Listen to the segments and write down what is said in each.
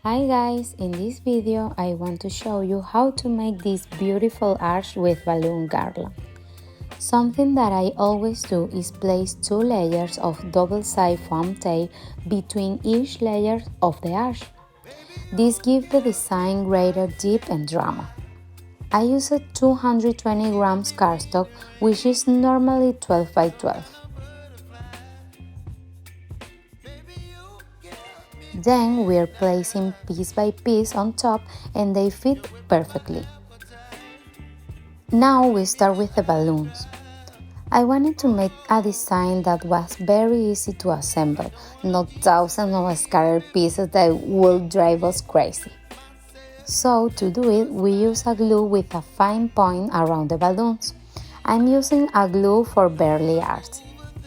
Hi guys, in this video I want to show you how to make this beautiful arch with balloon garland. Something that I always do is place 2 layers of double-sided foam tape between each layer of the arch. This gives the design greater depth and drama. I use a 220 grams cardstock, which is normally 12 by 12. Then we're placing piece by piece on top and they fit perfectly. Now we start with the balloons. I wanted to make a design that was very easy to assemble, not thousands of scattered pieces that would drive us crazy. So to do it, we use a glue with a fine point around the balloons. I'm using a glue for Barely Arts,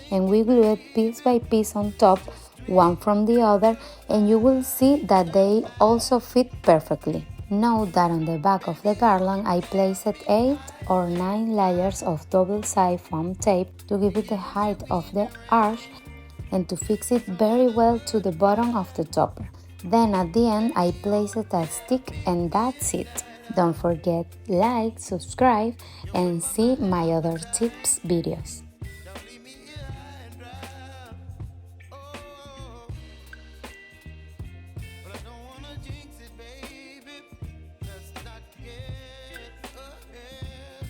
and we glue it piece by piece on top, one from the other, and you will see that they also fit perfectly. Note that on the back of the garland I placed 8 or 9 layers of double-sided foam tape to give it the height of the arch and to fix it very well to the bottom of the topper. Then at the end I placed a stick and that's it. Don't forget like, subscribe and see my other tips videos.